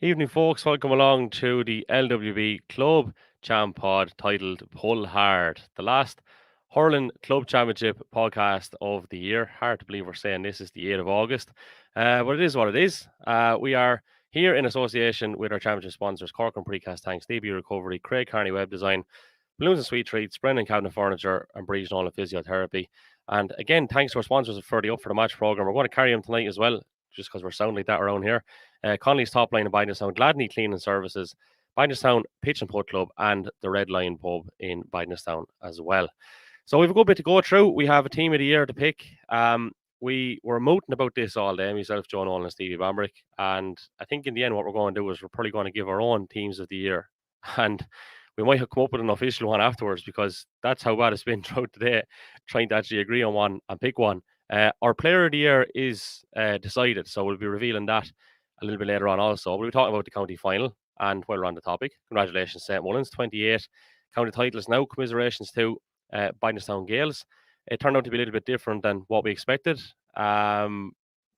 Evening, folks. Welcome along to the LWB Club Champ Pod titled Pull Hard, the last Hurling Club Championship podcast of the year. Hard to believe we're saying this is the 8th of August, but it is what it is. We are here in association with our championship sponsors, Cork and Precast Tanks, DB Recovery, Craig Carney Web Design, Balloons and Sweet Treats, Brendan Cabinet Furniture, and Breeze Nolan Physiotherapy. And again, thanks to our sponsors for the Up for the Match programme. We're going to carry them tonight as well, just because we're sounding like that around here. Connolly's Top Line in Bidenostown, Gladney Cleaning Services, Bidenostown Pitch and Putt Club, and the Red Lion Pub in Bidenostown as well. So we have a good bit to go through. We have a team of the year to pick. We were mooting about this all day, myself, John Nolan, and Stevie Bambrick. And I think in the end, what we're going to do is we're probably going to give our own teams of the year. And we might have come up with an official one afterwards, because that's how bad it's been throughout the day, trying to actually agree on one and pick one. Our player of the year is decided, so we'll be revealing that a little bit later on also. We'll be talking about the county final, and while we're on the topic, congratulations, St. Mullins, 28 county titles now. Commiserations to Bidenostown Gales. It turned out to be a little bit different than what we expected.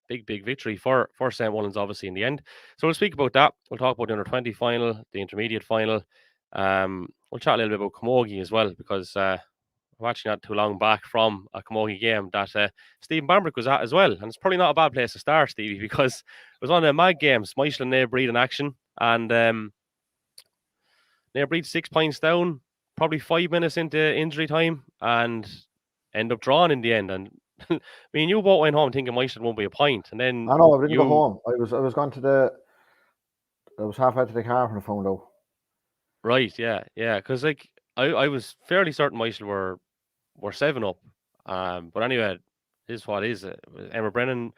Big victory for St. Mullins, obviously, in the end. So we'll speak about that. We'll talk about the under-20 final, the intermediate final. We'll chat a little bit about Camogie as well, because we're actually not too long back from a Camogie game that Stephen Bambrick was at as well. And it's probably not a bad place to start, Stevie, because it was one of the mag games. Michael and Nair Breed in action. And Nair Breed 6 points down, probably 5 minutes into injury time, and end up drawing in the end. And I mean, you both went home thinking Michael won't be a point. And then I know, I didn't go home. I was going to I was halfway to the car when I found out. Right, yeah. Because like I was fairly certain Michael were 7 up. But anyway, it is what it is. Emma Brennan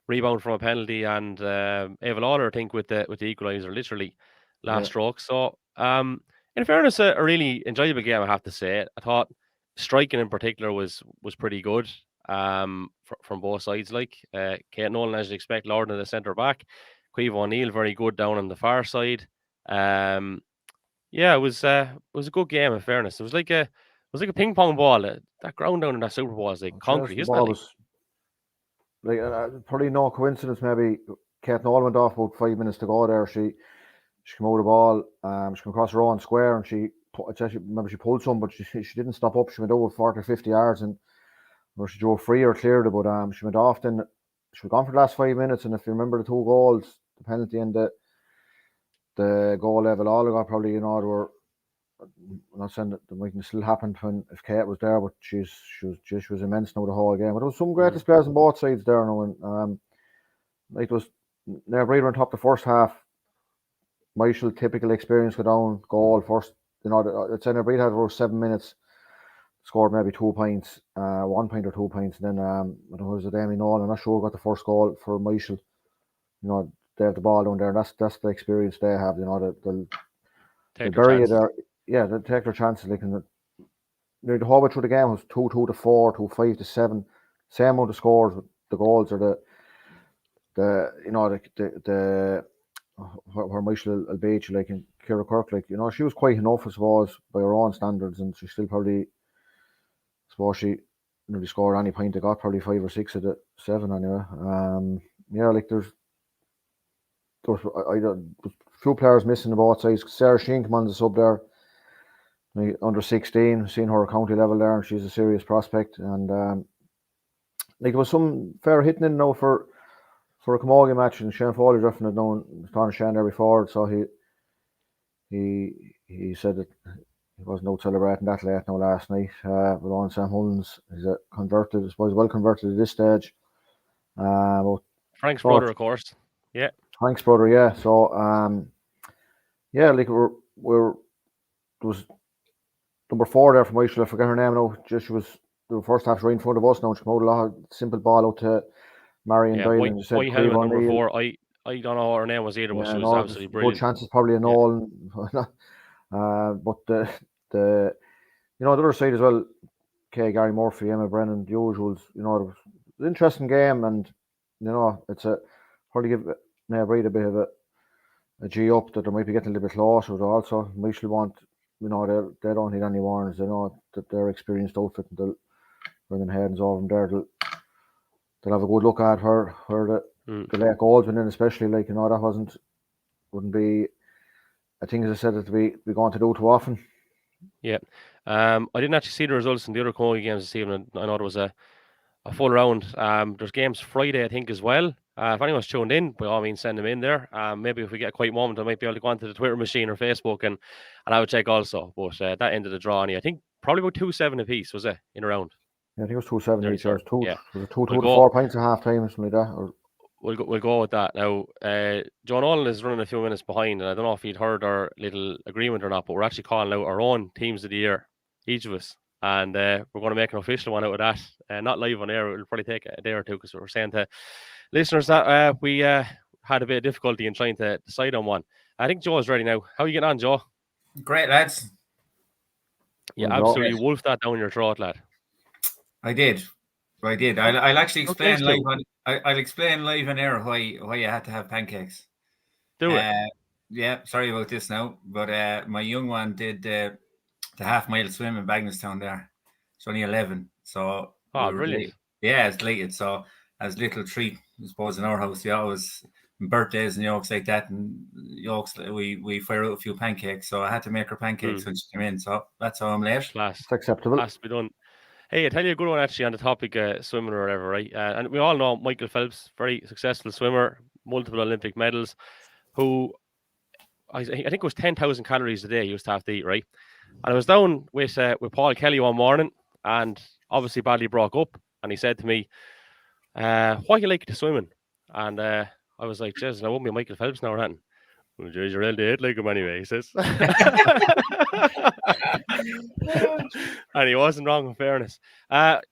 rebound from a penalty, and Ava Lawler, I think, with the equaliser, literally last stroke. So in fairness, a really enjoyable game, I have to say. I thought striking in particular was pretty good from both sides. Like Kate Nolan, as you expect, Lord in the centre back, Queeve O'Neill very good down on the far side. Yeah, it was a good game. In fairness, it was like a ping pong ball. That ground down in that Super Bowl is like concrete, isn't it? Was, like probably no coincidence. Maybe Kate Nolan went off about 5 minutes to go there. She came out of the ball. She came across her own square, and she pulled some, but she didn't stop up. She went over 40 or 50 yards, and where she drove free or cleared it. But she went off. Then she was gone for the last 5 minutes. And if you remember the 2 goals, the penalty and the goal level, all got probably, they were. I'm not saying that the might still happened if Kate was there, but she was immense now the whole game. But there was some great displays on both sides there now, and it was Nair Breed on top the first half. Michael, typical experience, go down, goal first. I'd say Nair Breed had about 7 minutes, scored maybe 2 points, 1 point or 2 points. And then I don't know, it was Amy Nolan, I'm not sure, got the first goal for Michael. They have the ball down there, and that's the experience they have. They'll bury it there. Yeah, they take their chances. They can. The whole way through the game was 2-2 to 4, 2-5 to 7. Same amount of scores. But the goals are where Michael will beat you, like in Ciara Kirk, she was quite enough, I suppose, by her own standards, and she still probably, I suppose, she nearly scored any point they got, probably 5 or 6 of the 7 anyway. There's a few players missing on both sides. Sarah Sheen came on the sub there, under 16, seen her county level there, and she's a serious prospect. And there was some fair hitting in now for a Camogie match, and Shane Foley drafting it known Tony Shane every forward, so he said that he wasn't out celebrating that late now last night. With on St. Mullins, he's converted, I suppose, well converted at this stage. Frank's brother, of course. Yeah. Frank's brother, yeah. So there was number 4 there from Michael. I forget her name now. She was the first half right in front of us now. She came out a lot of simple ball out to Marion Doyle. And said number 4. I don't know what her name was either, but she was absolutely brilliant. Good chances, probably a Nolan. But the other side as well, Gary Murphy, Emma Brennan, the usuals. It was an interesting game, and it's probably give Nair Breed a bit of a G up that they might be getting a little bit closer. But also, Michael want, they don't need any warnings. They know that they're experienced outfit, and they'll bring them heads over them there. They'll have a good look at where the late goals went in, especially that wouldn't be a thing, as I said, that we going to do too often. Yeah. I didn't actually see the results in the other Cody games this evening. I know there was a full round. There's games Friday, I think, as well. If anyone's tuned in, by all means, send them in there. Maybe if we get a quiet moment, I might be able to go onto the Twitter machine or Facebook and have a check also. But that ended the draw, and I think probably about 2-7 apiece, was it, in a round? Yeah, I think it was 2-7 each. Or Yeah. was it 2 We'll to go. 4 pints at half time or something like that. Or We'll go with that. Now, John Olin is running a few minutes behind, and I don't know if he'd heard our little agreement or not, but we're actually calling out our own teams of the year, each of us. And we're going to make an official one out of that. Not live on air. It'll probably take a day or two, because we're saying to listeners that we had a bit of difficulty in trying to decide on one. I think Joe's ready now. How are you getting on, Joe? Great, lads. You absolutely wolfed that down your throat, lad. I did. I'll actually explain live on. I'll explain live on air why you had to have pancakes. Do it. Yeah, sorry about this now, but my young one did the half-mile swim in Bagnallstown there. It's only 11, so brilliant. Yeah, it's delighted. So as little treat, I suppose, in our house, we always birthdays and yolks like that, and yolks we fire out a few pancakes. So I had to make her pancakes when she came in. So that's how I'm late. Class. It's acceptable. Has to be done. Hey, I tell you a good one actually on the topic swimming or whatever, right? And we all know Michael Phelps, very successful swimmer, multiple Olympic medals, who I think it was 10,000 calories a day he used to have to eat, right? And I was down with Paul Kelly one morning, and obviously badly broke up, and he said to me, "Why you like to swimming?" And I was like, "Jesus, I won't be Michael Phelps now or anything." "Well, geez, you're real dead like him anyway," he says. And he wasn't wrong, in fairness.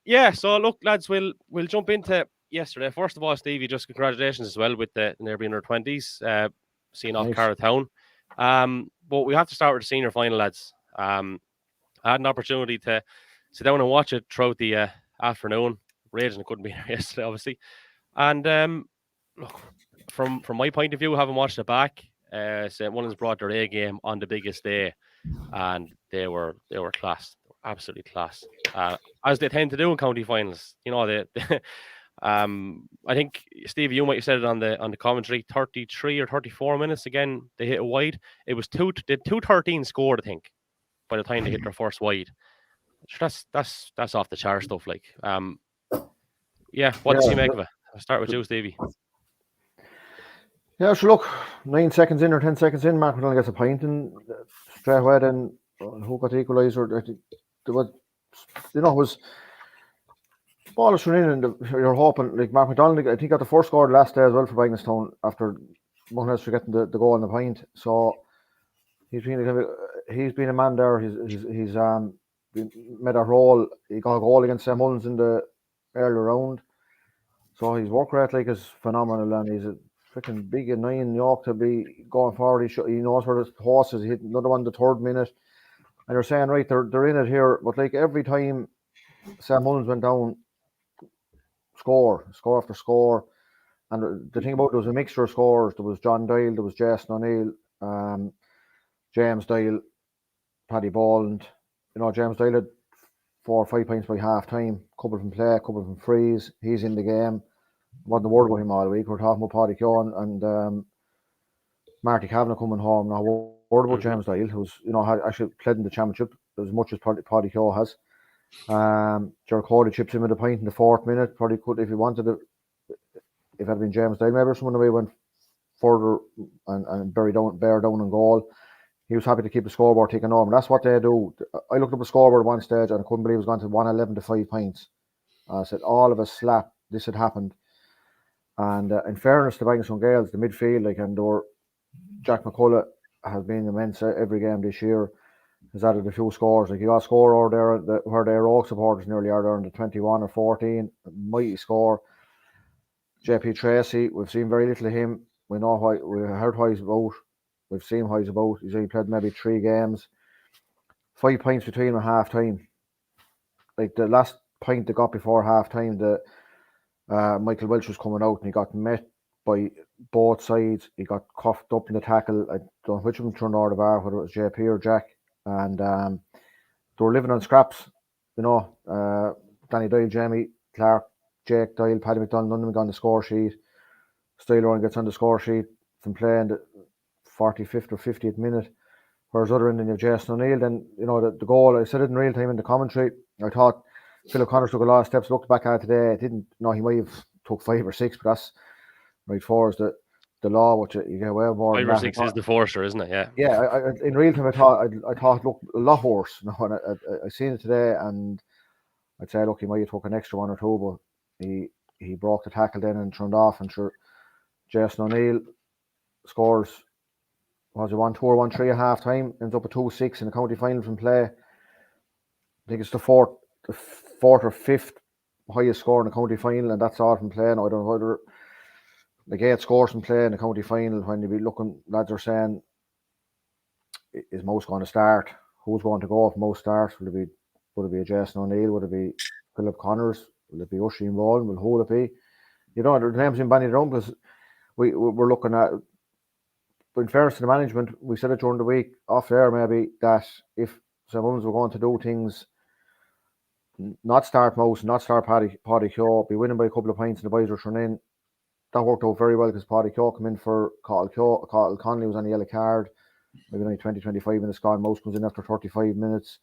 Yeah, so look, lads, we'll jump into yesterday. First of all, Stevie, just congratulations as well with the nearly in their 20s, seeing off Carlow Town. But we have to start with the senior final, lads. I had an opportunity to sit down and watch it throughout the afternoon. Raging I couldn't be there yesterday, obviously. And look, from my point of view, having watched it back, St. Mullins brought their A game on the biggest day, and they were class, absolutely class, as they tend to do in county finals. You know, they I think Steve, you might have said it on the commentary. 33 or 34 minutes again, they hit a wide. It was 2:13 scored, I think, by the time they hit their first wide. That's off the chart stuff. Like, yeah, what does he make of it? I'll start with you, Stevie. Yeah, so look, 9 seconds in or 10 seconds in, Mark Mcdonald gets a point, and straight away then who got the equaliser? There was, you know, it was ball is running in, and you're hoping, like Mark Mcdonald, I think got the first score last day as well for Bagnallstown after Mullins for getting the goal and the point. So he's been a man there. He's made a role. He got a goal against St. Mullins in the earlier round. So his work rate like is phenomenal, and he's a freaking big and 9 York to be going forward. He knows where the horse is. He hit another one the 3rd minute, and you're saying right, they're in it here. But like every time St. Mullins went down, score after score. And the thing about it, there was a mixture of scores. There was John Doyle, there was Jason O'Neill, James Doyle, Paddy Boland. You know, James Doyle had 4 or 5 points by half time, couple from play, couple from freeze. He's in the game. Wasn't a word about him all week. We're talking about Paddy Keoghan and Marty Kavanagh coming home. Now, a word about James Doyle, who's, you know, had actually played in the championship as much as Paddy Keoghan has. Gerard Cody chips in with a point in the 4th minute. Probably could, if he wanted to, if it had been James Doyle, maybe someone away went further and bear down in goal. He was happy to keep the scoreboard ticking over. And that's what they do. I looked up the scoreboard at one stage and I couldn't believe it was gone to 111 to 5 points. I said, all of us slap. This had happened. And in fairness to Bagnallstown Gales, the midfield, like, and Jack McCullough has been immense every game this year. Has added a few scores. Like, you got a score over there where their Oak supporters nearly are there in the 21 or 14. A mighty score. JP Tracy, we've seen very little of him. We know why. We heard what he's about. We've seen what he's about. He's only played maybe 3 games. 5 points between them at half time. Like the last point they got before half time, Michael Welch was coming out and he got met by both sides. He got cuffed up in the tackle. I don't know which of them turned over the bar, whether it was JP or Jack. And they were living on scraps, you know. Danny Doyle, Jamie Clark, Jake Doyle, Paddy McDonald, none of them got on the score sheet. Styler gets on the score sheet from playing 45th or 50th minute. Whereas other end, then you have Jason O'Neill. Then, you know, the goal, I said it in real time in the commentary. I thought Philip Connors took a lot of steps, looked back at it today. It didn't, no, he might have took 5 or 6, but that's right for us. The law, which you get away more 5 or 6 is the forcer, isn't it? Yeah. Yeah, I in real time, I thought it looked a lot worse. No, and I seen it today, and I'd say, look, he might have took an extra 1 or 2, but he broke the tackle then and turned off. And sure, Jason O'Neill scores, was it 1-2 or 1-3 at half time, ends up at 2-6 in the county final from play. I think it's the fourth or fifth highest score in the county final, and that's all from play. Now, I don't know whether the 8 scores from play in the county final. When you be looking, lads are saying, is most going to start? Who's going to go if most starts? Would it be a Jason O'Neill? Would it be Philip Connors? Will it be Oisin Bowen? Will who will it be? You know, the names in bandied around because we're looking at. But in fairness to the management, we said it during the week off there maybe that if St. Mullins were going to do things, not start Mouse, not start Paddy Keogh, be winning by a couple of points and the boys were thrown in. That worked out very well because Paddy Keogh came in for Cathal Connolly was on the yellow card. Maybe only 20-25 minutes gone. Mouse comes in after 35 minutes.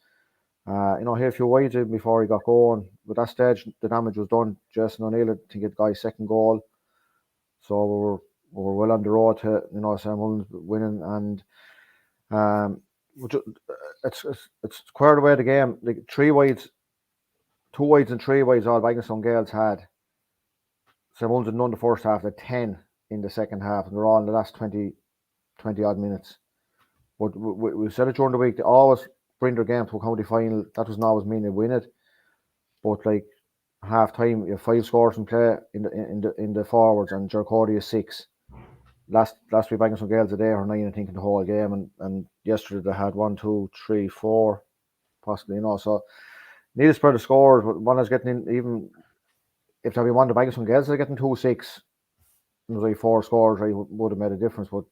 You know, he had a few wides in before he got going. But that stage, the damage was done. Jason O'Neill, I think, had Guy's second goal. So we were well on the road to, you know, St. Mullins winning. And it's squared away the game. Like 2 wides and 3 wides all Bagginson Gales had. St. Mullins had none the first half, had 10 in the second half. And they're all in the last 20 odd minutes. But we said it during the week, they always bring their game to a county final. That doesn't always mean they win it. But like half time, you have 5 scores in play in the forwards, and Cody is 6. Last week, Bagginson Gales today or 9, I think, in the whole game, and yesterday they had 1, 2, 3, 4, possibly, you know. So need to spread the scores. But one is getting in, even if there be one, the Bagginson Gales are getting 2-6. It was like 4 scores, right, would have made a difference, but.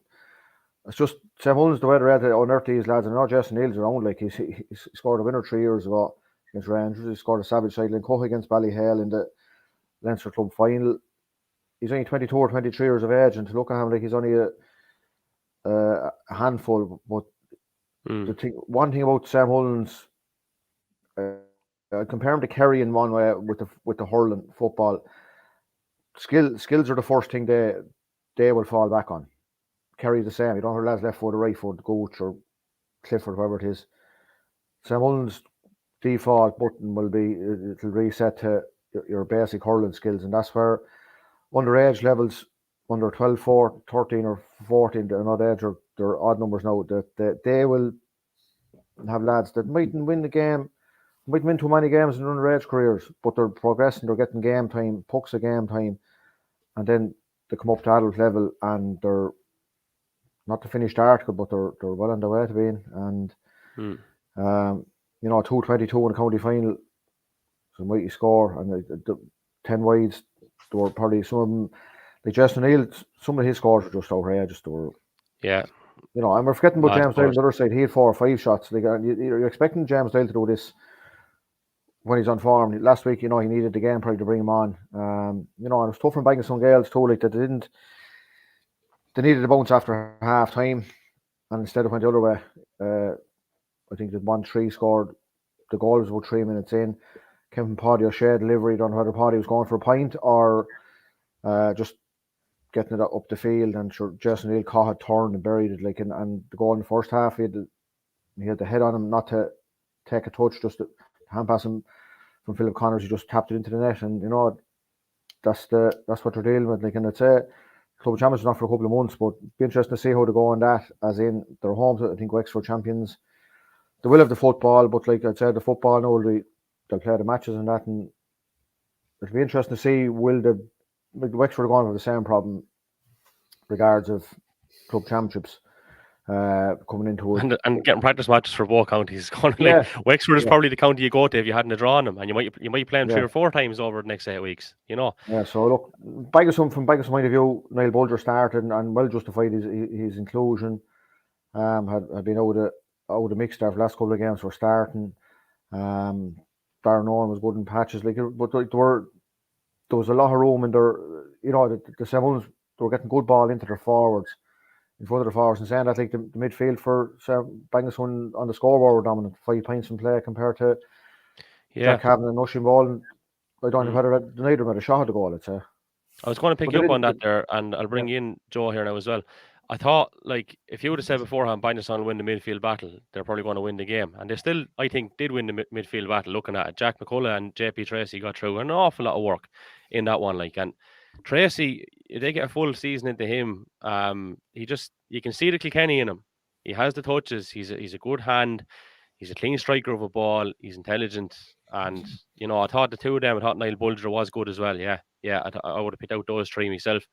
It's just St. Mullins the way they're at to unearth these lads. I know Jason Neal's around, like he scored a winner 3 years ago against Rangers. He scored a savage sideline cut against Ballyhale in the Leinster Club final. He's only 22 or 23 years of age, and to look at him like he's only a handful. But one thing about St. Mullins, I compare him to Kerry in one way with the hurling football. Skills are the first thing they will fall back on. Kerry the same. You don't have lads left foot or right foot, Gooch or Clifford, whoever it is. St. Mullins' default button will be it'll reset to your basic hurling skills, and that's where underage levels, under 12, 13 or 14, they're not age or they're odd numbers now, that they will have lads that mightn't win the game, mightn't win too many games in underage careers, but they're progressing, they're getting game time, pucks of game time, and then they come up to adult level and they're not the finished article, but they're well on their way to being. And you know, 2-22 in the county final, it's a mighty score. And the 10 wides, there were probably some of them, like Jason O'Neill, some of his scores were just outrageous. They were, yeah. You know, and we're forgetting about James Dale on the other side. He had 4 or 5 shots. Like, you're expecting James Dale to do this when he's on form. Last week, you know, he needed the game probably to bring him on. You know, and it was tough from Bagginson Gales too. Like they needed a bounce after half time, and instead it went the other way. I think the 1-3 scored. The goal was about 3 minutes in. Came from Paddy O'Shea delivery. Don't know whether Paddy was going for a point or just getting it up the field. And sure, Jason Neal caught it, turned and buried it. Like, and the goal in the first half, he had the head on him not to take a touch, just to hand pass him from Philip Connors. He just tapped it into the net, and you know that's what they're dealing with. Like, and it's Club Champions not for a couple of months, but it'd be interesting to see how they go on that. As in, they're home to, I think, Wexford champions. They will have the football, but like I said, the football now they'll play the matches and that, and it'll be interesting to see will the Wexford are going to have the same problem regards of club championships coming into it. And getting practice matches for both counties. Like, Wexford is probably the county you go to if you hadn't drawn them, and you might play them 3 or 4 times over the next 8 weeks. You know. Yeah. So look, from Bagginson point of view, Niall Bulger started and well justified his inclusion. Had been out of the mix there for the last couple of games for starting. Darren Owen was good in patches, like, but like, there was a lot of room in there. You know, the St. Mullins, they were getting good ball into their forwards. in front of the forwards. And saying that, like the midfield for Bagnallstown on the scoreboard were dominant, 5 points in play compared to Jack Cavan and Nushing Ball. And I don't know whether neither had a shot at the goal, I'd say. I was going to pick you up on that there, and I'll bring in Joe here now as well. I thought, like, if you would have said beforehand, Bagnallstown will win the midfield battle, they're probably going to win the game. And they still, I think, did win the midfield battle, looking at it. Jack McCullough and JP Tracy got through an awful lot of work in that one. Like, and Tracy, they get a full season into him. You can see the Kilkenny in him. He has the touches. He's a good hand. He's a clean striker of a ball. He's intelligent. And, I thought the two of them, I thought Niall Bulger was good as well. Yeah, I would have picked out those 3 myself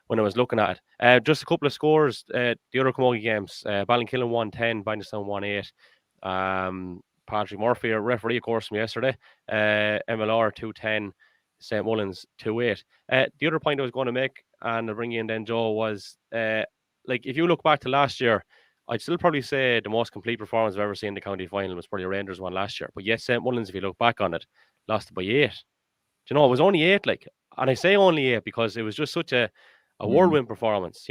when I was looking at it. Just a couple of scores. The other Camogie games, Ballinkillen 1-10, Bagnallstown 1-8. Patrick Murphy, a referee, of course, from yesterday. MLR 2-10, St. Mullins 2-8. The other point I was going to make, and I'll bring you in then, Joe, was if you look back to last year, I'd still probably say the most complete performance I've ever seen in the county final was probably Rangers one last year. But yes, St. Mullins, if you look back on it, lost by 8. Do you know, it was only 8, and I say only 8 because it was just such a whirlwind performance,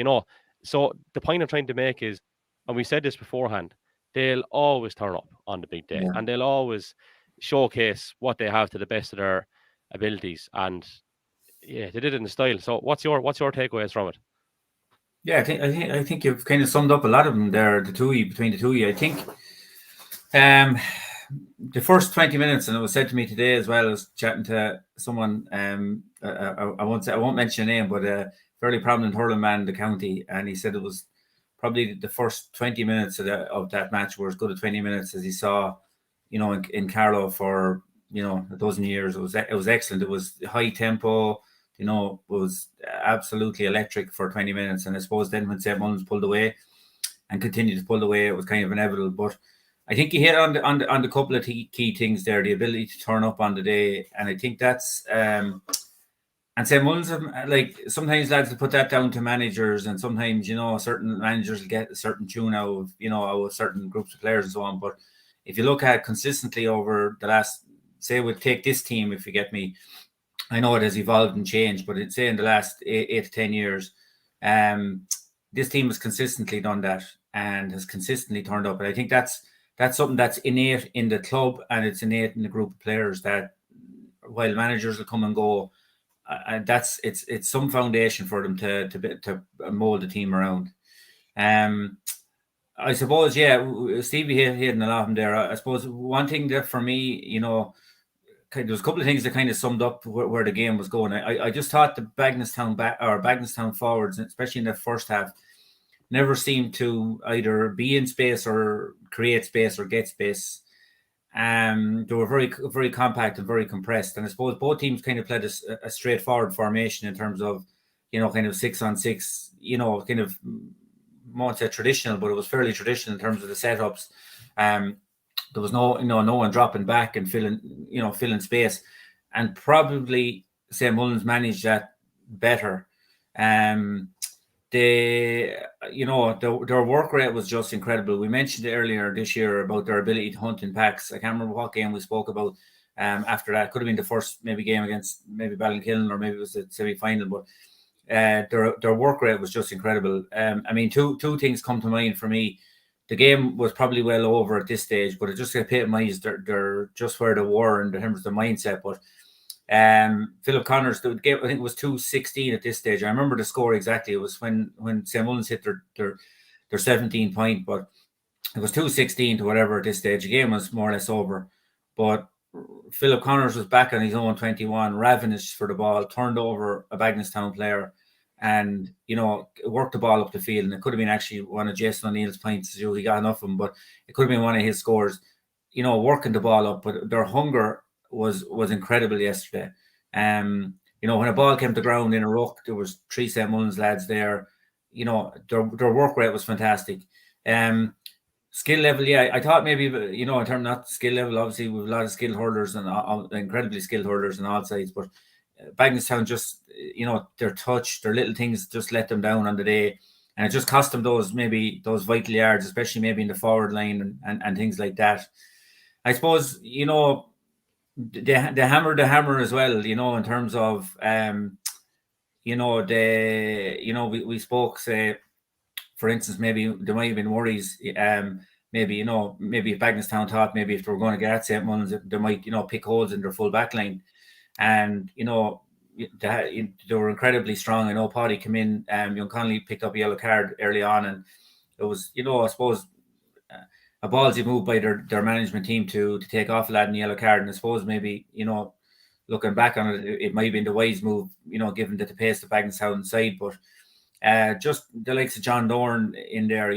So the point I'm trying to make is, and we said this beforehand, they'll always turn up on the big day, and they'll always showcase what they have to the best of their abilities. And yeah, they did it in style. So what's your takeaways from it? Yeah, I think you've kind of summed up a lot of them there. Between the two of you, I think the first 20 minutes, and it was said to me today as well. I was chatting to someone. I won't mention a name, but a fairly prominent hurling man in the county, and he said it was probably the first 20 minutes of that match were as good as 20 minutes as he saw, in Carlow for a dozen years. It was excellent. It was high tempo. Was absolutely electric for 20 minutes. And I suppose then when St. Mullins pulled away and continued to pull away, it was kind of inevitable. But I think you hit on the couple of key things there, the ability to turn up on the day. And I think that's, and St. Mullins, sometimes lads will put that down to managers, and sometimes, certain managers will get a certain tune out of certain groups of players and so on. But if you look at consistently over the last, say we'll take this team, if you get me, I know it has evolved and changed, but it's in the last 8 to 10 years, this team has consistently done that and has consistently turned up. And I think that's something that's innate in the club, and it's innate in the group of players, that while managers will come and go, it's some foundation for them to mold the team around. I suppose, Stevie hitting a lot of them there. I suppose one thing that for me, there was a couple of things that kind of summed up where the game was going. I just thought the Bagnallstown forwards, especially in the first half, never seemed to either be in space or create space or get space. They were very, very compact and very compressed. And I suppose both teams kind of played a straightforward formation in terms of, kind of 6-on-6, kind of, won't say traditional, but it was fairly traditional in terms of the setups. There was no one dropping back and filling space, and probably St. Mullins managed that better. Their work rate was just incredible. We mentioned earlier this year about their ability to hunt in packs. I can't remember what game we spoke about. After that, could have been the first maybe game against maybe Ballinkillen, or maybe it was the semi-final. But their work rate was just incredible. Two things come to mind for me. The game was probably well over at this stage, but it just epitomized they're just where they were in terms of the mindset. But Philip Connors, the game, I think it was 2-16 at this stage. I remember the score exactly. It was when St. Mullins hit their 17 point, but it was 2-16 to whatever at this stage. The game was more or less over. But Philip Connors was back on his own 21, ravenous for the ball, turned over a Bagnallstown player, and worked the ball up the field. And it could have been actually one of Jason O'Neill's points. He got enough of them, but it could have been one of his scores. Working the ball up, but their hunger was incredible yesterday. When a ball came to ground in a ruck, there was 3 St. Mullins lads there. Their work rate was fantastic. Skill level, I thought maybe, in terms of not skill level, obviously we have a lot of skilled hurlers and incredibly skilled hurlers on all sides, but Bagnallstown just, their touch, their little things just let them down on the day, and it just cost them those vital yards, especially maybe in the forward line and things like that. I suppose, they hammered the hammer as well, in terms of, we spoke, say, for instance, maybe there might have been worries. Maybe if Bagenstown thought maybe if they were going to get at St. Mullins, they might pick holes in their full back line, and they were incredibly strong. I know Paddy came in. Young Connolly picked up a yellow card early on, and it was I suppose a ballsy move by their management team to take off a lad in the yellow card, and I suppose maybe looking back on it, it might have been the wise move, given that the pace the Bagenstown side, but just the likes of John Dorn in there,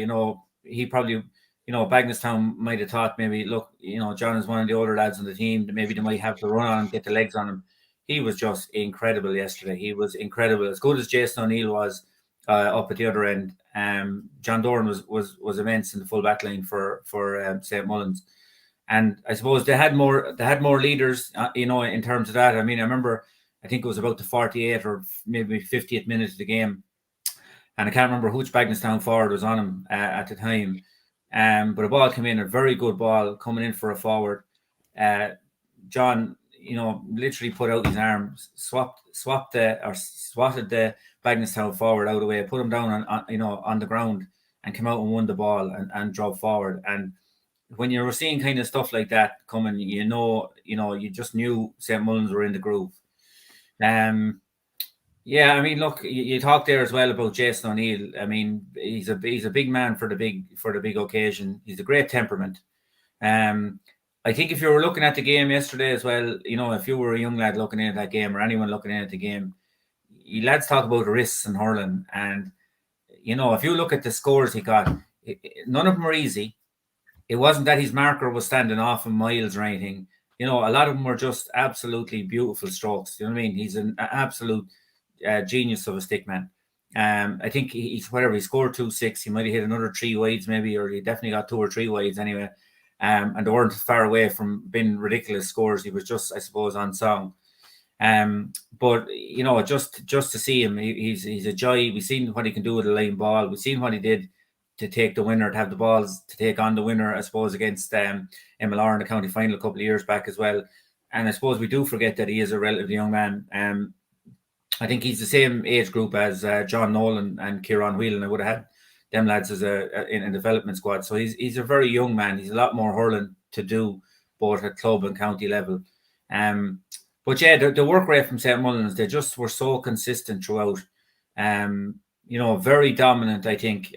he probably, Bagenstown might have thought maybe, look, John is one of the older lads on the team, maybe they might have to run on and get the legs on him. He was just incredible yesterday. He was incredible. As good as Jason O'Neill was up at the other end, John Dorn was immense in the full back line for St. Mullins. And I suppose they had more leaders, in terms of that. I mean, I remember, I think it was about the 48th or maybe 50th minute of the game, and I can't remember which Bagenstown forward was on him at the time. But a ball came in, a very good ball coming in for a forward. John, literally put out his arms, swatted the Bagenstown forward out of the way, put him down on the ground, and came out and won the ball and drove forward. And when you were seeing kind of stuff like that coming, you just knew St. Mullins were in the groove. Yeah, I mean, look, you talked there as well about Jason O'Neill. I mean, he's a big man for the big occasion. He's a great temperament. I think if you were looking at the game yesterday as well, if you were a young lad looking at that game, or anyone looking at the game, you lads talk about risks in hurling, and if you look at the scores he got, none of them were easy. It wasn't that his marker was standing off in miles or anything. A lot of them were just absolutely beautiful strokes. You know what I mean? He's an absolute genius of a stickman. I think he scored 2-6. He might have hit another 3 wides maybe, or he definitely got 2 or 3 wides anyway. And they weren't far away from being ridiculous scores. He was just, I suppose, on song. But just to see him, he's a joy. We've seen what he can do with a line ball. We've seen what he did to take the winner, to have the balls to take on the winner, I suppose, against MLR in the county final a couple of years back as well. And I suppose we do forget that he is a relatively young man. I think he's the same age group as John Nolan and Kieran Whelan. I would have had them lads as in a development squad. So he's a very young man. He's a lot more hurling to do, both at club and county level. But yeah, the work rate from St. Mullins, they just were so consistent throughout. Very dominant, I think.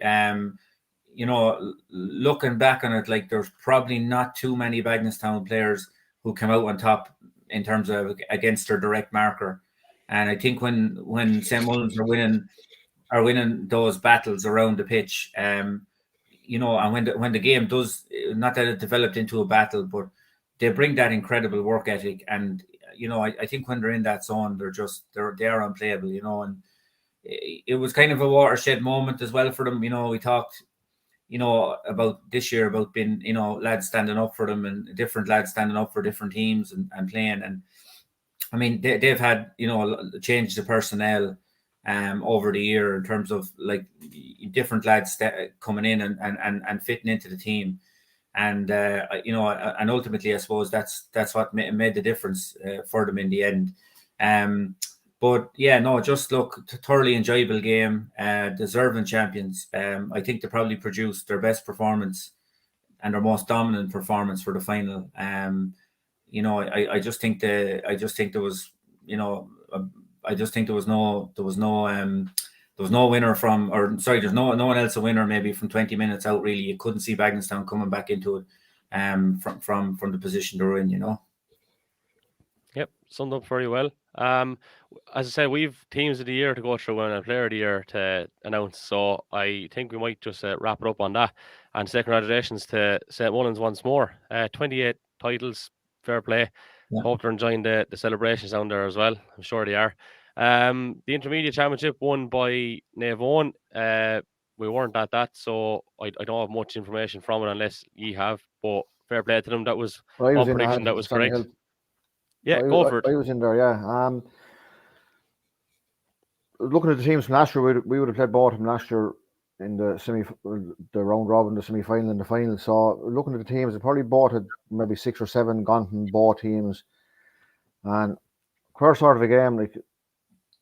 Looking back on it, like, there's probably not too many Bagenstown players who come out on top in terms of against their direct marker. And I think when St. Mullins are winning those battles around the pitch, and when the game does, not that it developed into a battle, but they bring that incredible work ethic. And I think when they're in that zone, they are unplayable. And it was kind of a watershed moment as well for them. We talked about this year, about being lads standing up for them, and different lads standing up for different teams and playing. And I mean, they've had changed the personnel over the year in terms of like different lads coming in and fitting into the team, and and ultimately, I suppose that's what made the difference for them in the end. But yeah, no, just look, thoroughly enjoyable game. Deserving champions. I think they probably produced their best performance and their most dominant performance for the final. I just think there was no winner from, or sorry, there's no one else a winner maybe from 20 minutes out. Really, you couldn't see Bagenstown coming back into it from the position they were in. Yep, summed up very well. As I said, we've teams of the year to go through and a player of the year to announce. So I think we might just wrap it up on that. And say congratulations to St. Mullins once more. 28 titles, fair play. Yeah. Hope they're enjoying the celebrations down there as well. I'm sure they are. The intermediate championship won by Navan. We weren't at that, so I don't have much information from it unless you have. But fair play to them. That was one prediction that was correct. Yeah, go for it. I was in there, yeah. Looking at the teams from last year, we would have played both of them last year in the round robin, the semi-final and the final. So looking at the teams, they probably both had maybe 6 or 7 gone from both teams. And first sort of the game, like,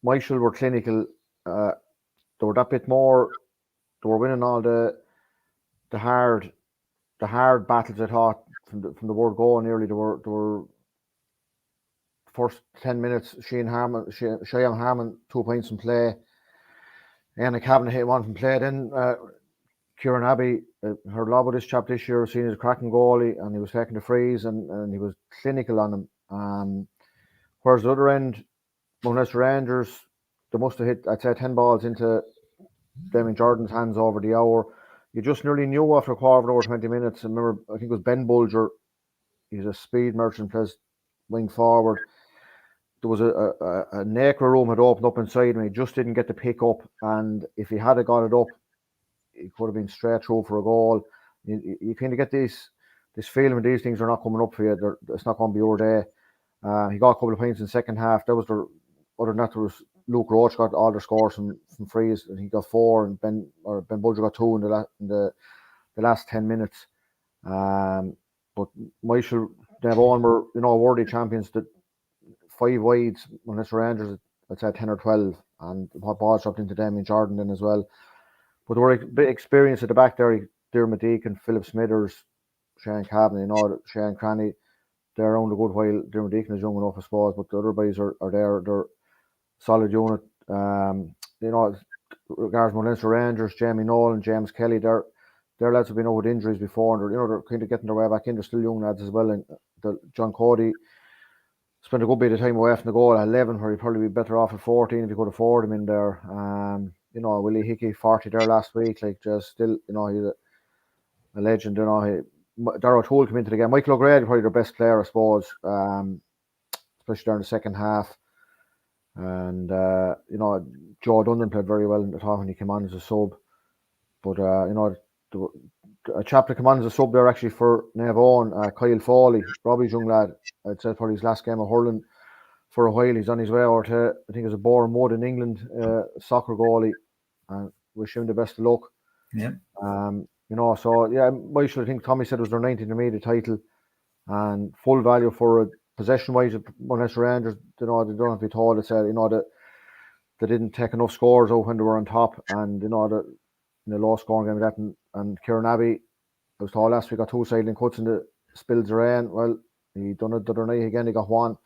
Michael were clinical. They were that bit more were winning all the hard battles. I thought from the word go nearly they were first 10 minutes. Cheyenne Harmon 2 points in play. Anna Cabinet hit one from play. Then Kieran Abbey, her lob of this chap this year, seen as a cracking goalie, and he was taking the frees and he was clinical on him. Whereas the other end, Munster Rangers, they must have hit, I'd say, 10 balls into Damien Jordan's hands over the hour. You just nearly knew after a quarter of an hour, 20 minutes. I remember, I think it was Ben Bulger. He's a speed merchant, plays wing forward. There was a Nacre room had opened up inside him. He just didn't get the pick up, and if he had got it up, he could have been straight through for a goal. You kind of get this feeling when these things are not coming up for you. It's not going to be your day. He got a couple of points in the second half. That was other than that, there was Luke Roach got all the scores from frees, and he got 4, and Ben Bulger got 2 in the last 10 minutes. But Michael Devon were worthy champions. That 5 wides when it's Rangers, I'd say 10 or 12, and what balls dropped into Damien Jordan then as well. But there were a bit experience at the back there. Dermot Deacon, Philip Smithers, Shane Cavan, Shane Cranny. They're around a good while. Dermot Deacon is young enough, I suppose, but the other boys are there. They're solid unit. Regards Munster Rangers, Jamie Nolan, James Kelly, their lads have been out with injuries before, and they're kind of getting their way back in. They're still young lads as well. And John Cody spent a good bit of time away from the goal at 11, where he'd probably be better off at 14 if he could afford him in there. Willie Hickey 40 there last week, like just still, he's a legend. Darragh O'Toole came into the game. Michael O'Grady probably their best player, I suppose, especially during the second half. And Joe Dundon played very well in the top when he came on as a sub. But a chap that came on as a sub there actually for Nave Owen, Kyle Foley, Robbie's young lad. I'd say probably his last game of hurling for a while. He's on his way over to, I think, it's a Boreham Wood in England, soccer goalie, and wish him the best of luck. Yeah. So yeah, Michael, I think Tommy said it was their 19th intermediate title, and full value for a possession-wise. Munster Rangers, they don't have to be told. It said that they didn't take enough scores out when they were on top, and that in the low scoring game of that, and Kieran Abbey, I was told last week, got 2 sideline cuts in the spills of rain. Well, he done it the other night again. He got 1.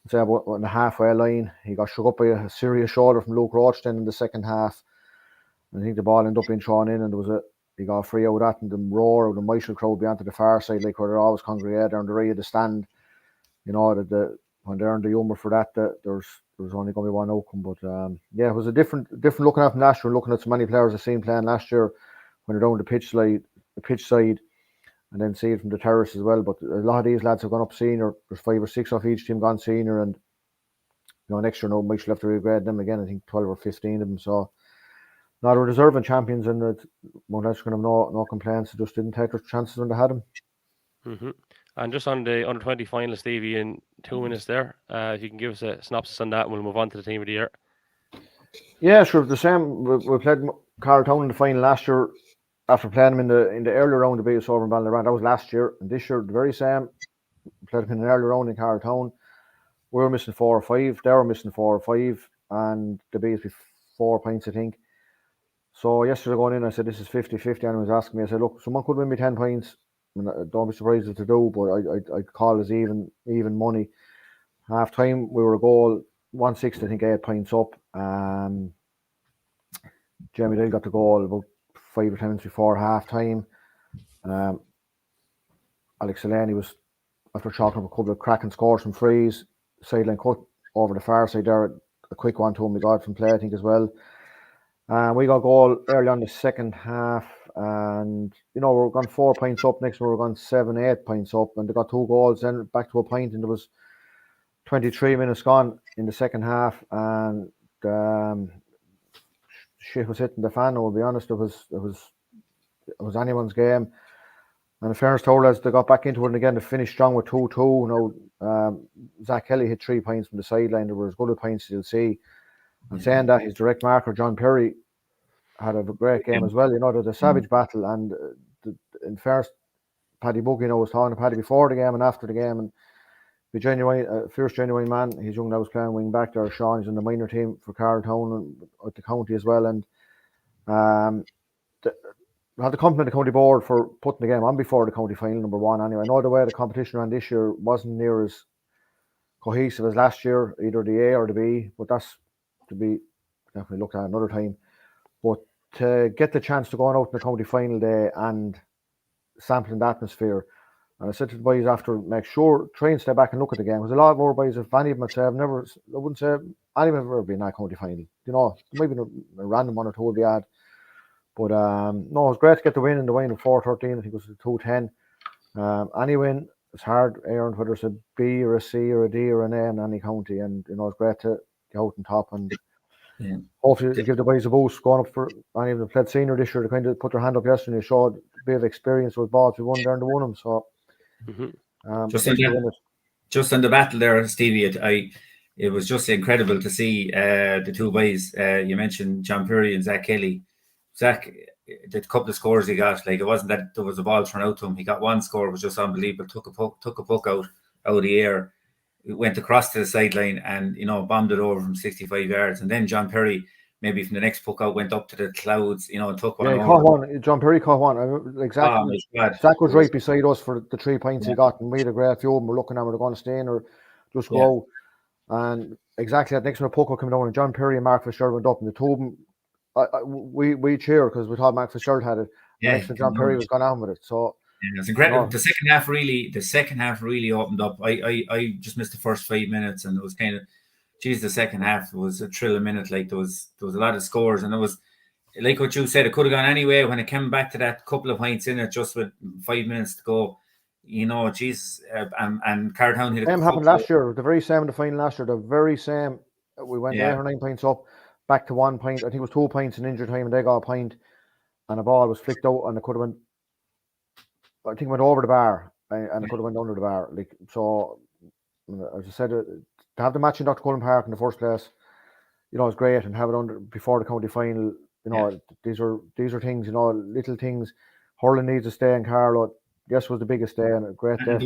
Say about on the halfway line, he got shook up by a serious shoulder from Luke Roach then in the second half. And I think the ball ended up being thrown in, and he got free out of that, and the roar of the Michael crowd began to the far side, like where they're always congregated on the right of the stand. That when they're in the humour for that, there's only going to be one outcome. But it was a different looking at from last year, and looking at so many players I've seen playing last year when they're down the pitch side, and then see it from the terrace as well. But a lot of these lads have gone up senior. There's 5 or 6 off each team gone senior, and next year Michael have to regrade them again. I think 12 or 15 of them. So now they're deserving champions, and that's going to have no complaints. They just didn't take their chances when they had them. Mm-hmm. And just on the under 20 final, Stevie, in 2 minutes there, if you can give us a synopsis on that, and we'll move on to the team of the year. Yeah, sure. The same. We played Carltown in the final last year. After playing them in the early round, the biggest over in Ballinround, that was last year. And this year, the very same. We played them in an early round in Carltown. We were missing 4 or 5. They were missing 4 or 5, and the beat us 4 points, I think. So yesterday going in, I said this is 50-50, and he was asking me. I said, look, someone could win me 10 points. I mean, don't be surprised if they do, but I'd call it even money. Half time, we were a goal 1-6, I think 8 points up. Jamie Dill got the goal about 5 or 10 minutes before half time. Alex Delaney was, after chalking up a couple of cracking scores from frees, sideline cut over the far side there, a quick one to him we got from play, I think, as well. We got a goal early on the second half, and we're gone 4 points up. Next we were gone 7-8 points up, and they got 2 goals, then back to a point, and there was 23 minutes gone in the second half, and shit was hitting the fan. I will be honest, it was anyone's game. And in fairness to our lads, they got back into it, and again they finished strong with 2-2. Zach Kelly hit 3 points from the sideline. They were as good as points you'll see. And saying that, his direct marker John Perry had a great game as well. There's a savage battle, and in fairness, Paddy Buggy, was talking to Paddy before the game and after the game, and the genuine, fierce, genuine man. He's young now, was playing wing back there. Sean, he's in the minor team for Carltown and at the county as well, and had to compliment the county board for putting the game on before the county final number one. Anyway, I know the way the competition ran this year wasn't near as cohesive as last year, either the A or the B, but that's to be definitely looked at another time. But to get the chance to go on out in the county final day and sampling the atmosphere, and I said to the boys after, make sure, try and stay back and look at the game, because a lot of our boys, if any of them would say, I wouldn't say any of them have ever been in that county final. You know, there might be a random one or two would be had. But no, it was great to get the win in the win of 4-13. I think it was 2-10. Any win, it's hard, Aaron, whether it's a B or a C or a D or an A in any county, and you know, it's great to get out on top and hopefully give the boys a boost going up for any of them played senior this year. They kind of put their hand up yesterday and showed a bit of experience with balls. We won there and they won them. So just in the battle there, Stevie, it was just incredible to see the two boys. You mentioned John Perry and Zach Keeley. Zach, the couple of scores he got, like it wasn't that there was a ball thrown out to him. He got one score, it was just unbelievable. Took a puck out of the air, it went across to the sideline, and you know, bombed it over from 65 yards. And then John Perry, maybe from the next puck out, went up to the clouds, you know, and took one. Yeah, he caught one. John Perry caught one. Exactly. Zach was right beside us for the 3 points he got, and we had a great few of them were looking at were going to stay in or just go. And exactly that next one, a puck coming down, and John Perry and Mark Fitzgerald went up, and the two of them. We cheer because we thought Mark Fitzgerald had it. Yeah, and John Perry was gone on with it. So it's incredible. The second half really opened up. I just missed the first 5 minutes, and it was kind of, geez, the second half was a thrill a minute. Like there was a lot of scores, and it was like what you said. It could have gone anyway when it came back to that couple of points in it, just with 5 minutes to go. You know, geez, and Cartown hit. Same happened last year. The very same in the final last year. The very same. We went 8 or 9 points up. Back to 1 point. I think it was 2 points in injury time, and they got a point, and a ball was flicked out, and it could have went. I think it went over the bar, and it could have went under the bar. Like so, as I said, to have the match in Dr. Cullen Park in the first place, you know, it's great, and have it under before the county final. You know, these are things. You know, little things. Hurling needs to stay in Carlow. Yes, was the biggest day, and a great day.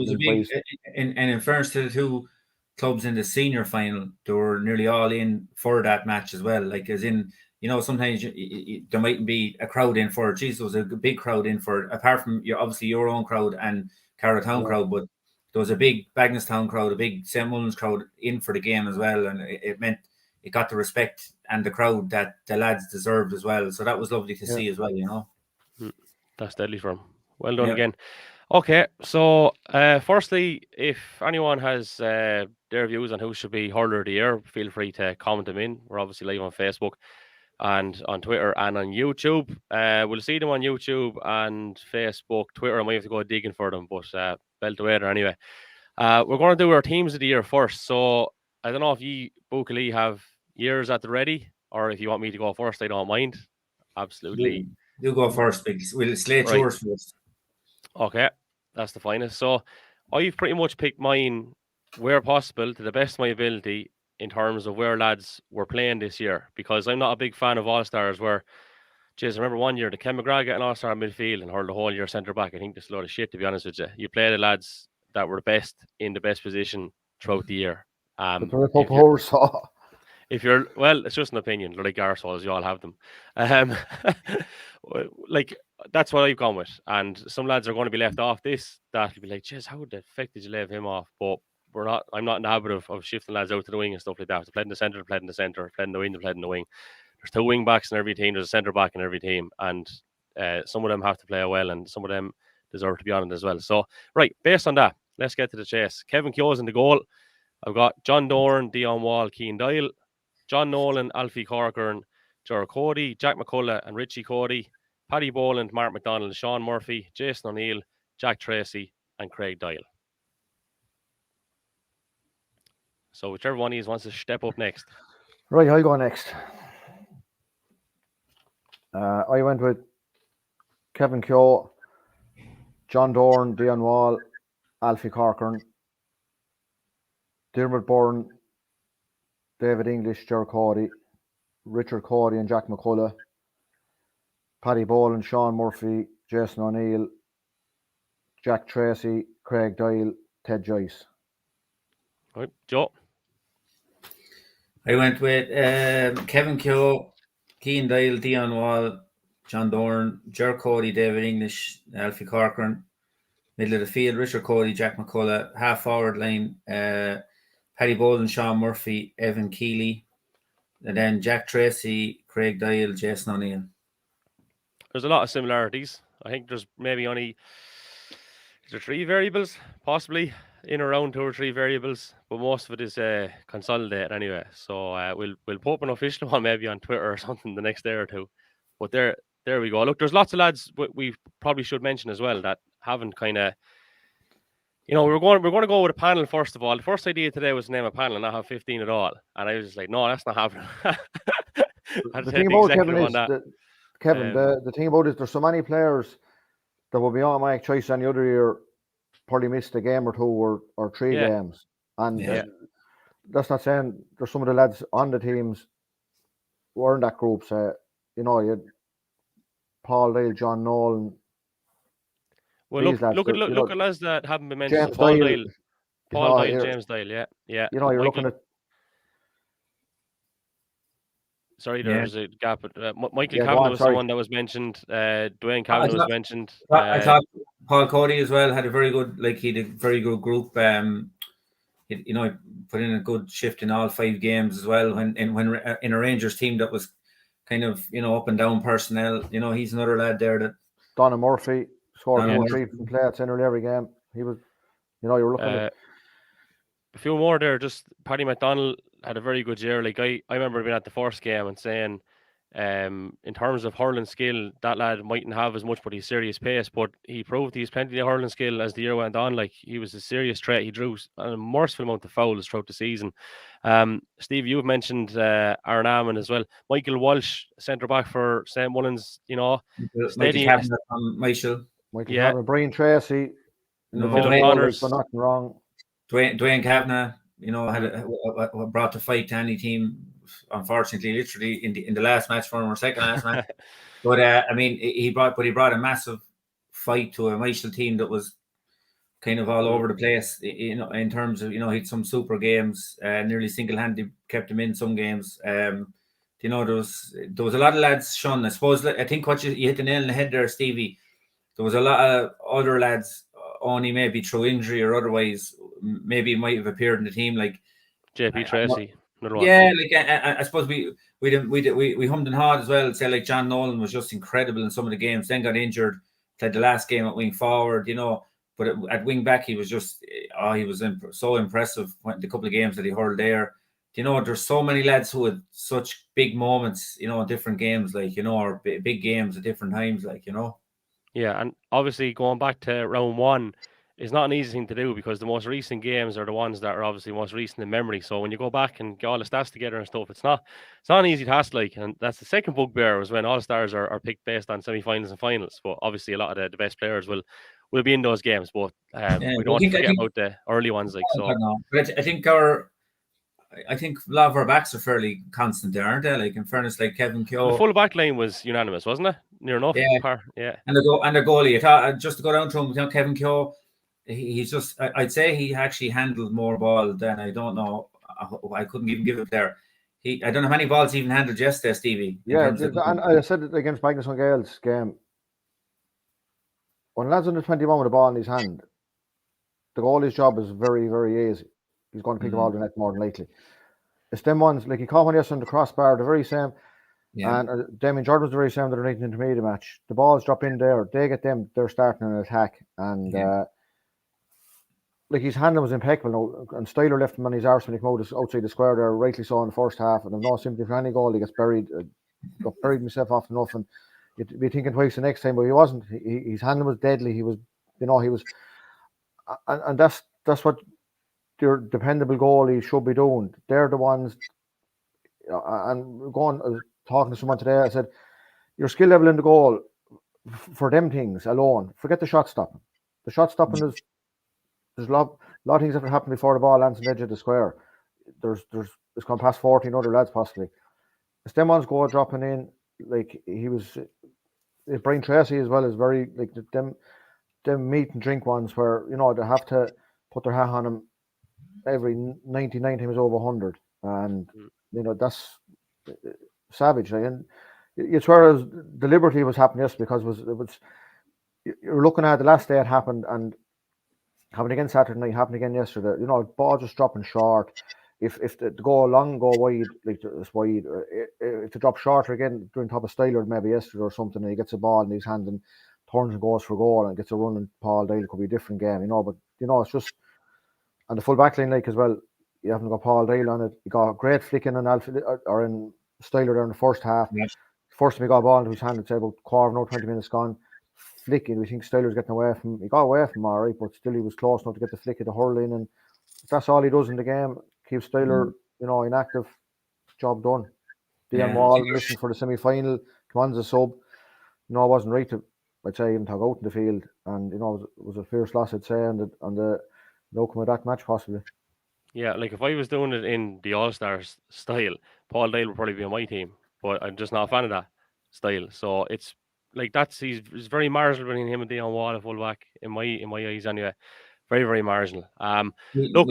And in fairness to the two clubs in the senior final, they were nearly all in for that match as well. Like as in, you know, sometimes there mightn't be a crowd in for it. Geez, there was a big crowd in for it, apart from obviously your own crowd and Carlow Town crowd, but there was a big Bagnestown crowd, a big St. Mullins crowd in for the game as well, and it meant it got the respect and the crowd that the lads deserved as well. So that was lovely to see as well, you know. That's deadly for him. Well done again. Okay, so firstly, if anyone has their views on who should be Hurler of the Year, feel free to comment them in. We're obviously live on Facebook and on Twitter and on YouTube. We'll see them on YouTube and Facebook. Twitter, I might have to go digging for them, but belt the weather anyway. We're going to do our teams of the year first. So I don't know if you, Bukali, have years at the ready, or if you want me to go first, I don't mind. Absolutely. You go first, because we'll slate yours first. Okay, that's the finest. So I've pretty much picked mine where possible to the best of my ability in terms of where lads were playing this year, because I'm not a big fan of All-Stars where, geez, I remember one year the Ken McGrath got an All-Star midfield and hurled the whole year centre-back. I think this is a load of shit, to be honest with you. You play the lads that were the best in the best position throughout the year. If you're, well, it's just an opinion. They're like arseholes, you all have them. Like, that's what I've gone with. And some lads are going to be left off this. That'll be like, jeez, how the fuck did you leave him off? But I'm not in the habit of shifting lads out to the wing and stuff like that. They played in the centre, they played in the centre, they played in the wing, they played in the wing. There's 2 wing backs in every team, there's a centre back in every team. And some of them have to play well, and some of them deserve to be on it as well. So, right, based on that, let's get to the chase. Kevin Keogh's in the goal. I've got John Doran, Dion Wall, Cian Doyle, John Nolan, Alfie Corcoran, Gerard Cody, Jack McCullough and Richie Cody, Paddy Boland, Mark McDonald, Sean Murphy, Jason O'Neill, Jack Tracy and Craig Doyle. So whichever one of these wants to step up next. Right, I'll go next. I went with Kevin Keogh, John Doran, Dion Wall, Alfie Corcoran, Dermot Byrne, David English, Gerard Cody, Richard Cody and Jack McCullough, Paddy Boland, Sean Murphy, Jason O'Neill, Jack Tracy, Craig Doyle, Ted Joyce. Right, Joe. I went with Kevin Keogh, Cian Doyle, Dion Wall, John Dorn, Ger Cody, David English, Alfie Corcoran. Middle of the field, Richard Cody, Jack McCullough. Half forward line, Paddy Bolden, Sean Murphy, Evan Keeley. And then Jack Tracy, Craig Dial, Jason O'Neill. There's a lot of similarities. I think there's maybe only 3 variables, possibly in around 2 or 3 variables, but most of it is consolidated anyway. So we'll put up an official one maybe on Twitter or something the next day or two. But there we go. Look, there's lots of lads we probably should mention as well that haven't kind of. We're going to go with a panel first of all. The first idea today was to name a panel and not have 15 at all, and I was just like, no, that's not happening. The thing about Kevin is the thing about it, there's so many players that will be automatic choice any other year, probably missed a game or 2 or 3 games, and that's not saying there's some of the lads on the teams who are in that group. So you had Paul Dale, John Nolan. Well, look at lads that haven't been mentioned. Paul Dyle, James Dyle, yeah. You're looking at. Sorry, there's a gap. Michael Kavanagh was someone that was mentioned. Dwayne Kavanagh was mentioned. I thought Paul Cody as well had a very good, he did a very good group. He put in a good shift in all 5 games as well. When in a Rangers team that was kind of up and down personnel, he's another lad there that. Donna Murphy scored 3 from play at center every game. He was, you're looking at a few more there. Just Paddy Mcdonald had a very good year. Like I remember being at the first game and saying, in terms of hurling skill, that lad mightn't have as much, but he's serious pace. But he proved he's plenty of hurling skill as the year went on. Like he was a serious threat. He drew a merciful amount of fouls throughout the season. Steve, you've mentioned Aaron Amon as well. Michael Walsh, centre back for St. Mullins. Steady. Michael Cavanagh, Brian Tracy. Philip Connors. For nothing wrong. Dwayne Kavanagh, had brought the fight to any team. Unfortunately, literally in the last match for him or second last match. But he brought a massive fight to a Michael team that was kind of all over the place. In terms of he had some super games. Nearly single-handedly kept him in some games. There was a lot of lads, Sean. I suppose I think what you hit the nail on the head there, Stevie. There was a lot of other lads, only maybe through injury or otherwise, maybe might have appeared in the team, like JP Tracy. Yeah, I suppose we hummed and hawed as well. Say like John Nolan was just incredible in some of the games. Then got injured, played the last game at wing forward, But at wing back, he was just he was so impressive. The couple of games that he hurled there. There's so many lads who had such big moments, in different games, or big games at different times, Yeah, and obviously going back to round 1 is not an easy thing to do because the most recent games are the ones that are obviously most recent in memory. So when you go back and get all the stats together and stuff, it's not an easy task. And that's the second bugbear was when all stars are picked based on semi-finals and finals. But obviously a lot of the best players will be in those games. But we don't forget about the early ones. But I think I think a lot of our backs are fairly constant there, aren't they? Like in fairness, like Kevin Keogh. The full back line was unanimous, wasn't it? Near enough. Yeah. And the goalie. I thought, just to go down to him, Kevin Keogh, he's just. I'd say he actually handled more ball than I don't know. I couldn't even give it there. I don't know how many balls he even handled yesterday, Stevie. Yeah, and I said it against Magnus O'Gale's game. When lads under 21 with a ball in his hand, the goalie's job is very, very easy. He's going to pick the ball the net more than likely. It's them ones, like he caught one yesterday on the crossbar, the very same. Yeah. And Damien Jordan was the very same in the night intermediate match. The balls drop in there, they get them, they're starting an attack. And his handling was impeccable. And Styler left him on his arse when he came out outside the square there, rightly so in the first half. And I've no sympathy for any goal. He gets buried. Got buried himself often enough. And you'd be thinking twice the next time, but he wasn't. His handling was deadly. He was, he was. And that's what your dependable goalie should be doing. They're the ones. And talking to someone today, I said, your skill level in the goal for them things alone. Forget the shot stopping. The shot stopping is there's a lot of things that can happen before the ball lands on the edge of the square. It's gone past 14 other lads possibly. It's them ones go dropping in like he was. Brian Tracy as well is very like them meat and drink ones where they have to put their hat on him every 99 times over 100, and that's savage. And it's whereas deliberately was happening yesterday because it was you're looking at the last day it happened and happened again Saturday night, happened again yesterday. You know, ball just dropping short. If the go long, go wide, like it's wide. Or if they drop shorter again during top of Styler maybe yesterday or something, and he gets a ball in his hand and turns and goes for goal and gets a run and Paul Dale, it could be a different game, you know. But you know, it's just and the full back line like as well. You haven't got Paul Dale on it. You got a great flicking in Alfie or in Styler there in the first half. Yes. First time he got a ball into his hand, it's about quarter, no 20 minutes gone. Flicking, we think Styler's getting away from him. He got away from him all right, but still he was close enough to get the flick of the hurl in, and that's all he does in the game. Keeps Styler, you know, inactive. Job done. Dion Wall missing for the semi-final. Come on as a sub. You know, it wasn't right to, I'd say, even talk out in the field, and you know, it was a fierce loss, I'd say, on the outcome of that match possibly. Yeah, like if I was doing it in the All-Stars style, Paul Dale would probably be on my team, but I'm just not a fan of that style. So it's like he's very marginal between him and Dion Wall at fullback in my eyes anyway. Very, very marginal. Look,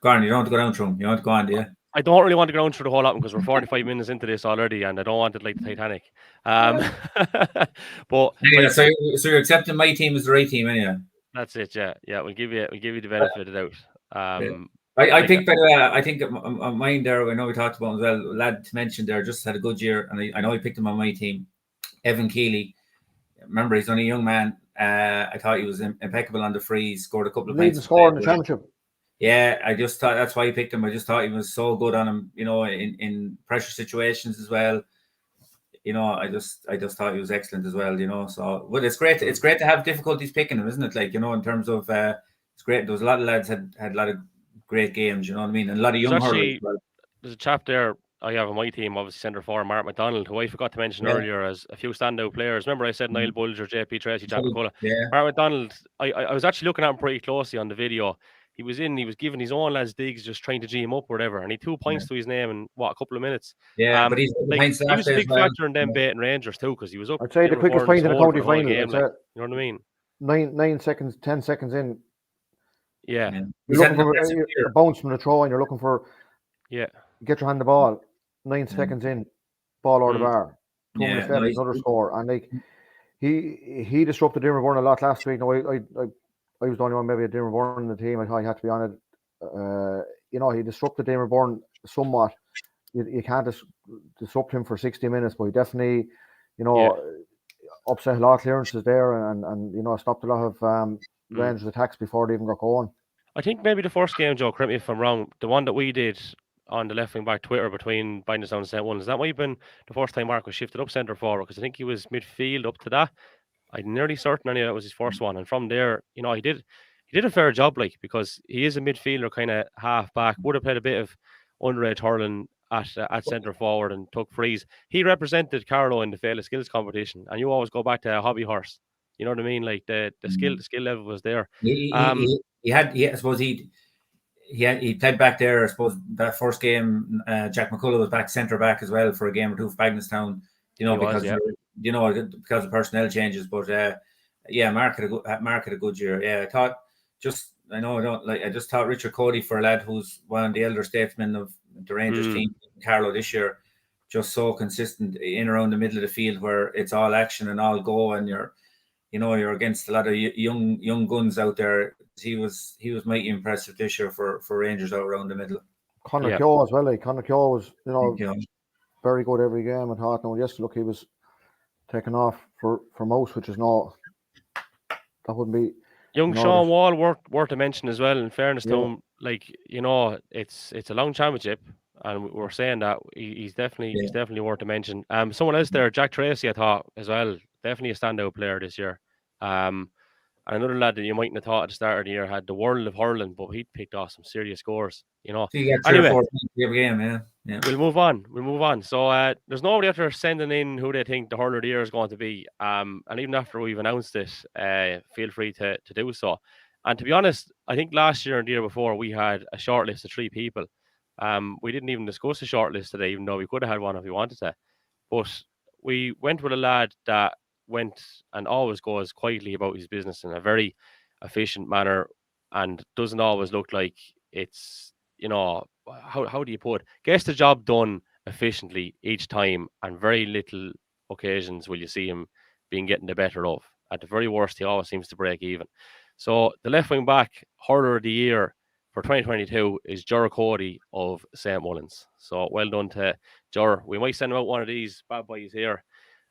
go on, you don't want to go down through him. You want to go on, do you? I don't really want to go down through the whole lot because we're 45 minutes into this already, and I don't want it like the Titanic. But anyway, so you're accepting my team as the right team, anyway. That's it. Yeah, we'll give you the benefit of the doubt. I think, by the way, I think mine there. I know we talked about him as well. Lad to mention there just had a good year, and I know I picked him on my team. Evan Keeley. Remember, he's only a young man. I thought he was impeccable on the freeze. Scored a couple of points. Score in the championship. Yeah, I just thought that's why I picked him. I just thought he was so good on him, you know, in pressure situations as well. You know, I just thought he was excellent as well, you know. So, well, it's great. It's great to have difficulties picking him, isn't it? Like, you know, in terms of it's great. There was a lot of lads had a lot of great games, you know what I mean, and a lot of young hurlers. Well. There's a chap there I have on my team, obviously centre forward, Mark Mcdonald, who I forgot to mention earlier as a few standout players. Remember I said Niall Bulger, JP Tracy, Jack McCullough. Yeah. Mark Mcdonald, I was actually looking at him pretty closely on the video. He was giving his own lads digs, just trying to G him up or whatever, and he 2 points to his name in a couple of minutes. Yeah, but he was a big factor in them baiting Rangers too, because he was up. I'd say the quickest point in the county final. Game, you know what I mean? 9 seconds, 10 seconds in. Yeah. You're looking for a bounce from the throw, and you're looking for get your hand the ball. 9 seconds in, ball over the bar. 2 minutes left, another score, and like he disrupted Dimmerburn a lot last week. No, I was the only one maybe at Dimmerburn in the team. I thought he had to be on it. You know, he disrupted Dimmerburn somewhat. You can't disrupt him for 60 minutes, but he definitely, you know, upset a lot of clearances there, and you know, stopped a lot of Rangers attacks before they even got going. I think maybe the first game, Joe, correct me if I'm wrong, the one that we did on the left wing back Twitter between Binders and St. Ones, that might have been the first time Mark was shifted up centre forward, because I think he was midfield up to that. I'm nearly certain anyway that was his first one, and from there, you know, he did a fair job, like, because he is a midfielder, kind of half back, would have played a bit of underage hurling at centre forward and took frees. He represented Carlow in the Fail of Skills competition, and you always go back to a hobby horse. You know what I mean? Like the skill level was there. I suppose he played back there. I suppose that first game, Jack McCullough was back centre back as well for a game or two for Bagnallstown. You know, because of personnel changes. But Mark had a good year. Yeah, I just thought Richard Cody, for a lad who's one of the elder statesmen of the Rangers team in Carlow this year, just so consistent in around the middle of the field where it's all action and all go, and you're against a lot of young guns out there. He was mighty impressive this year for Rangers out around the middle. Conor Keogh as well. Like Conor Keogh was, very good every game. I thought, look, he was taken off for most, which is not. That wouldn't be. Young Sean Wall worth a mention as well. In fairness to him, like, you know, it's a long championship, and we're saying that he's definitely worth a mention. Someone else there, Jack Tracy, I thought as well, definitely a standout player this year. And another lad that you mightn't have thought at the start of the year had the world of hurling, but he picked off some serious scores, you know. So you get 3 or 4 every game, yeah. We'll move on. So there's nobody after sending in who they think the hurler of the year is going to be. And even after we've announced it, feel free to do so. And to be honest, I think last year and the year before we had a short list of 3 people. We didn't even discuss a short list today, even though we could have had one if we wanted to. But we went with a lad that went and always goes quietly about his business in a very efficient manner, and doesn't always look like it's, you know, how do you put, gets the job done efficiently each time, and very little occasions will you see him getting the better of. At the very worst, he always seems to break even. So the left wing back hurler of the year for 2022 is Cody of St. Mullins. So well done to Jor. We might send him out one of these bad boys here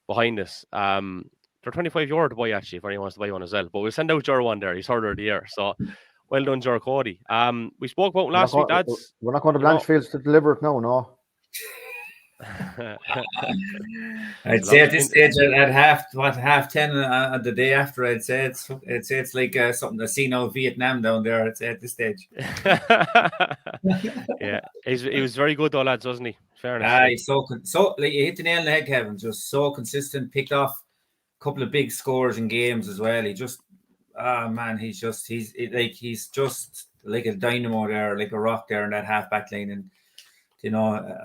behind us. They're 25 euro to buy, actually, if anyone wants to buy one as well. But we'll send out Jor one there. He's hurler of the year. So well done, Cody. We spoke about last week, lads. We're not going to Blanchfields to deliver it now, no. I'd say at this stage at half 10 the day after, I'd say it's like something to see now Vietnam down there. I'd say at this stage. Yeah, he was very good though, lads, wasn't he? Fairness. He's so like you hit the nail on the head, Kevin. Just so consistent. Picked off a couple of big scores in games as well. He just man, he's just like a dynamo there, like a rock there in that half back line, and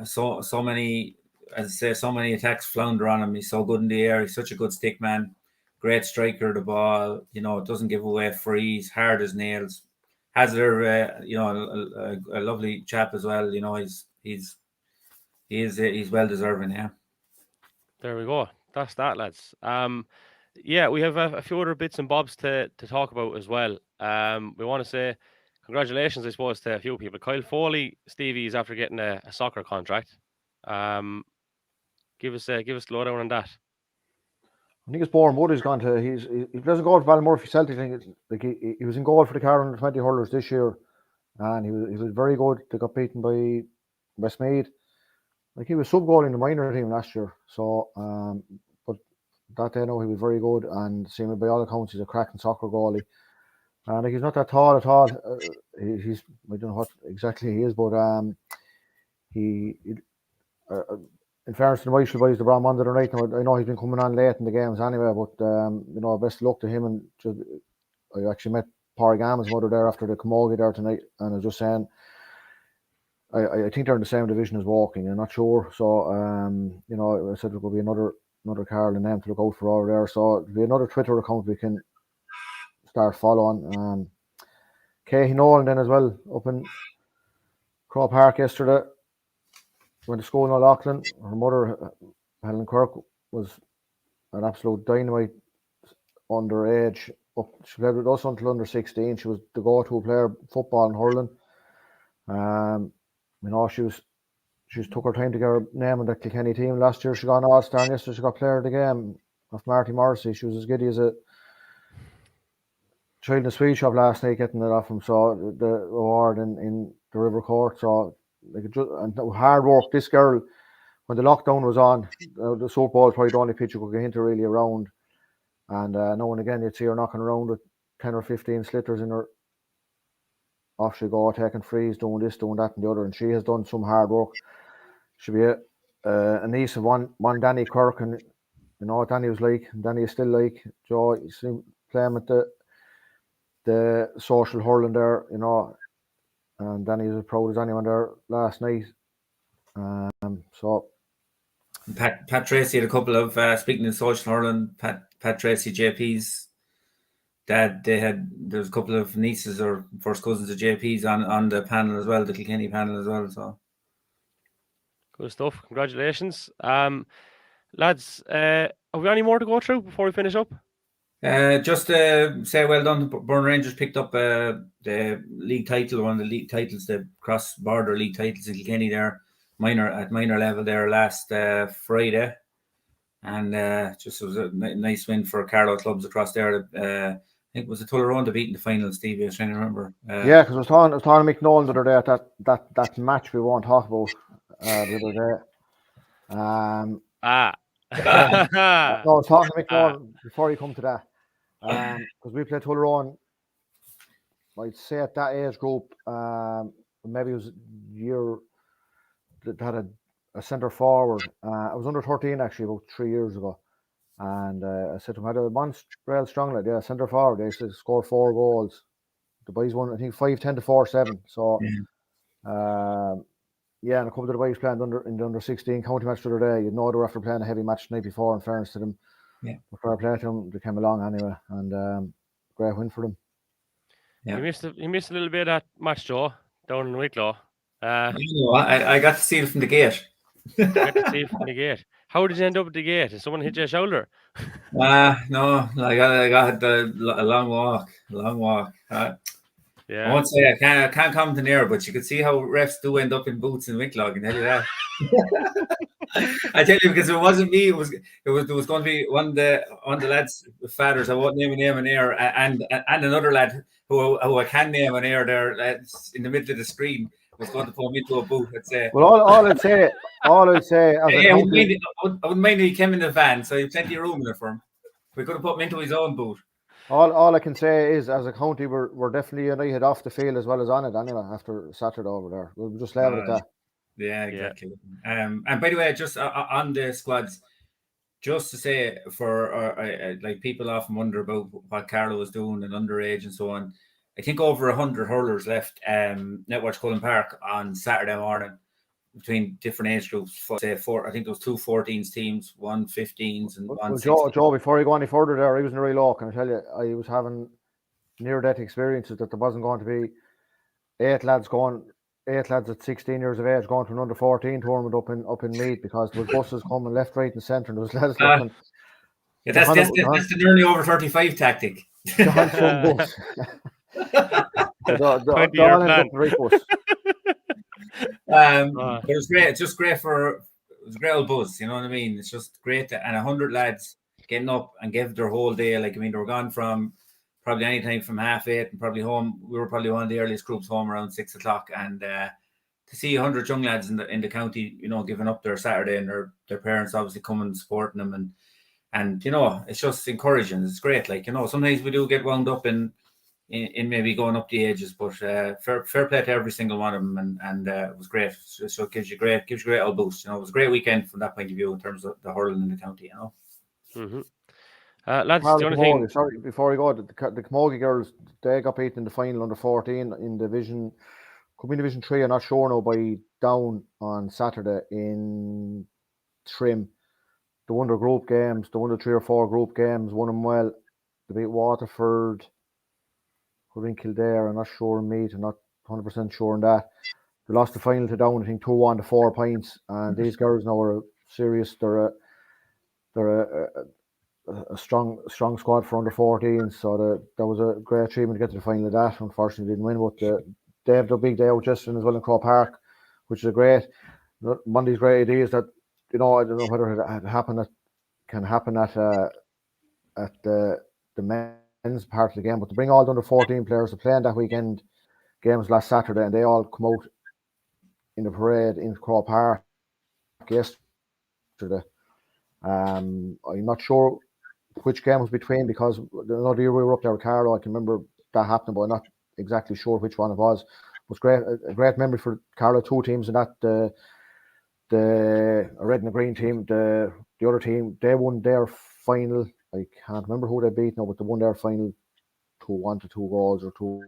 so many, as I say, so many attacks flounder on him. He's so good in the air. He's such a good stick man. Great striker of the ball. Doesn't give away frees. Hard as nails. Has a lovely chap as well. He's well deserving. Yeah. There we go. That's that, lads. Yeah, we have a few other bits and bobs to talk about as well. We want to say congratulations, I suppose, to a few people. Kyle Foley, Stevie, is after getting a soccer contract. Give us the lowdown on that. I think it's Bourne Wood he's gone to. He doesn't go to Ballymurphy Celtic. Like he was in goal for the Carlow 20 hurlers this year, and he was very good. They got beaten by Westmeath. Like he was sub goal in the minor team last year. So, but that day now he was very good, and seemingly by all accounts he's a cracking soccer goalie. And like he's not that tall at all. He's I don't know what exactly he is, but in fairness to the Michael boys, the Bram Monday night. I know he's been coming on late in the games anyway, but best of luck to him. And I actually met Parigama's mother there after the camogie there tonight, and I was just saying, I think they're in the same division as Walking. I'm not sure, so I said there will be another Carlow name to look out for over there. So there'll be another Twitter account we can start following. Kay Nolan then as well up in Crow Park yesterday. Went to school in O'Loughlin. Her mother, Helen Kirk, was an absolute dynamite underage. She played with us until under 16. She was the go-to player, football and hurling. She took her time to get her name on the Kilkenny team. Last year she got an All-Star, and yesterday she got player of the game of Marty Morrissey. She was as giddy as a child in a sweet shop last night getting it off him. So the award in the River Court. So and hard work. This girl, when the lockdown was on, the soap ball was probably the only pitch you could get into really around. And now and again, you'd see her knocking around with 10 or 15 slitters in her. Off she go, taking frees, doing this, doing that, and the other. And she has done some hard work. She'll be a niece of one Danny Kirk, and you know what Danny was like. Danny is still like Joe. You see him playing with the social hurling there, and Danny is as proud as anyone there last night. So Pat Tracy had a couple of speaking in social hurling. Pat Tracy, JP's dad. There's a couple of nieces or first cousins of JP's on the panel as well, the Kilkenny panel as well. So good stuff. Congratulations, lads. Have we any more to go through before we finish up? Just say well done. Burn Rangers picked up the league title, one of the league titles, the cross-border league titles in Kilkenny there, minor level there last Friday, and just was a nice win for Carlow clubs across there. I think it was a Tullaroan to beat in the final, Stevie. I was trying to remember. Yeah, because I was talking to Mcdonald the other day at that match we won't talk about the other day. I was talking to Mcdonald before you come to that. Because we played Tullaroan, I'd say at that age group, maybe it was a year that had a centre forward. I was under 13 actually about 3 years ago, and I said to him, I had a monster real strong like centre forward. They used to score 4 goals. The boys won, I think 5-10 to 4-7. So yeah, and a couple of the boys playing in the under 16 county match the other day. You'd know they were after playing a heavy match the night before, in fairness to them. Yeah. Fair play to them, they came along anyway, and great win for them. Yeah. You missed a little bit of that match, Joe, down in Wicklow. I got to see it from the gate. Get to see it from the gate. How did you end up at the gate? Did someone hit your shoulder? No, I got a long walk. I Yeah. won't say I can't comment near, but you could see how refs do end up in boots and Wicklow. I can tell you that. I tell you, because it wasn't me. It was there was going to be one of the lads' fathers. I won't name a name in air, and another lad who I can name an air there in the middle of the screen was going to pull me into a boot. I'd say. Well, all I'd say, as a I county, wouldn't mind if he came in the van, so he had plenty of room in it for him. We could have put him into his own boot. all I can say is, as a county, we're definitely united off the field as well as on it. Anyway, after Saturday over there, we'll just leave it at that. Yeah, exactly. And by the way, just on the squads, just to say for like people often wonder about what Carlow is doing and underage and so on. I think over 100 hurlers left Netwatch Cullen Park on Saturday morning between different age groups. Say I think there was 2 14s teams, 1 15s, and 1 16s. Joe, before you go any further there, I was in a real low. Can I tell you, I was having near-death experiences that there wasn't going to be 8 lads at 16 years of age going to an under 14 tournament up in Meath, because there was buses coming left, right, and centre, and there was lads looking. Yeah, that's the nearly over 35 tactic. Some bus. But it was great. It's just great it was a great old buzz. You know what I mean? It's just great, and 100 lads getting up and give their whole day. Like, I mean, they were gone from probably any time from 8:30 and probably home. We were probably one of the earliest groups home around 6 o'clock, and to see 100 young lads in the county, you know, giving up their Saturday, and their parents obviously coming and supporting them, and you know, it's just encouraging. It's great. Like, you know, sometimes we do get wound up in maybe going up the ages, but fair play to every single one of them, and it was great. So it gives you great old boost. You know, it was a great weekend from that point of view in terms of the hurling in the county. You know. Mm-hmm. Lads, the only thing. Sorry, before we go, the Camogie girls, they got beaten in the final under 14 in Division 3. I'm not sure now, by Down on Saturday in Trim. They won their group games. They won the 3 or 4 group games. Won them well. They beat Waterford. In Kildare, I'm not sure in Meath. I'm not 100% sure on that. They lost the final to Down, I think 2-1 to 4 points. And these girls now are serious. They're a strong squad for under 14. So that was a great achievement to get to the final of that. Unfortunately, didn't win, but they have their big day out yesterday as well in Crow Park, which is one of these great ideas that, you know, I don't know whether it can happen at the men's part of the game, but to bring all the under 14 players to play in that weekend games last Saturday, and they all come out in the parade in Crow Park yesterday. I'm not sure which game was between, because another year we were up there with Carlow, I can remember that happening, but I'm not exactly sure which one it was. It was a great memory for Carlow. 2 teams in that, the red and the green team, the other team, they won their final. I can't remember who they beat now, but they won their final 2-1 to 2 goals or 2.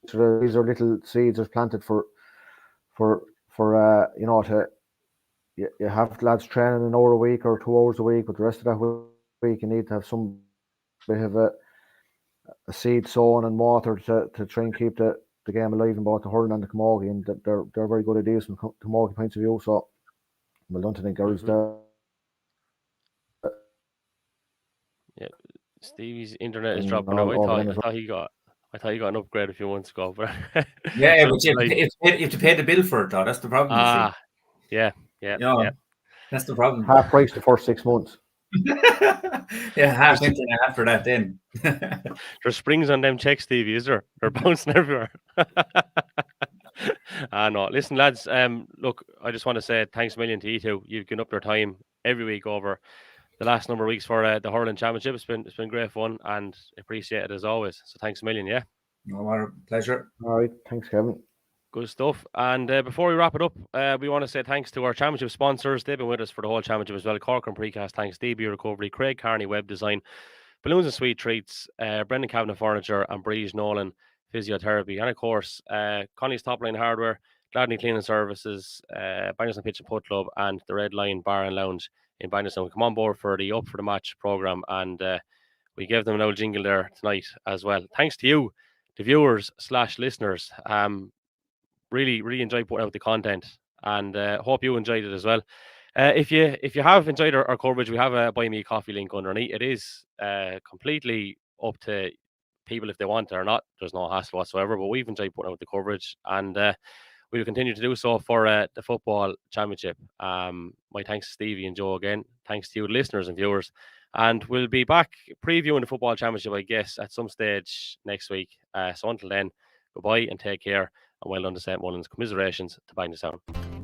So these are little seeds that's planted for you know, you have lads training an hour a week or 2 hours a week, but the rest of that week you need to have a seed sown and water to try and keep the game alive in both the hurling and the camogie, and they're very good ideas from camogie points of view. So well done to the girls there. Yeah, Stevie's internet is dropping out. I thought he got an upgrade a few months ago, but yeah, but you have to pay the bill for it, though. That's the problem. Yeah. That's the problem. Half price the first 6 months. Yeah, half internet after that. Then there's springs on them checks, Stevie. Is there? They're bouncing everywhere. No, listen, lads. Look, I just want to say thanks a million to you two. You've given up your time every week over the last number of weeks for the hurling championship. It's been great fun and appreciate it as always. So thanks a million. Yeah. No matter, pleasure. All right, thanks, Kevin. Good stuff. And before we wrap it up, we want to say thanks to our championship sponsors. They've been with us for the whole championship as well. Cork and Precast, thanks. DB Recovery, Craig Carney Web Design, Balloons and Sweet Treats, Brendan Cabinet Furniture, and Breeze Nolan Physiotherapy. And of course, Connie's Top Line Hardware, Gladney Cleaning Services, Bangerstown Pitch and Putt Club, and the Red Lion Bar and Lounge in Bangerstown. Come on board for the Up for the Match programme, and we gave them an old jingle there tonight as well. Thanks to you, the viewers / listeners. really enjoyed putting out the content, and hope you enjoyed it as well. If you have enjoyed our coverage, we have a Buy Me a Coffee link underneath. It is completely up to people if they want it or not. There's no hassle whatsoever, but we've enjoyed putting out the coverage, and we'll continue to do so for the football championship. My thanks to Stevie and Joe again. Thanks to you, listeners and viewers. And we'll be back previewing the football championship, I guess, at some stage next week. So until then, goodbye and take care. And well done to St. Mullins. Commiserations to Bangstown.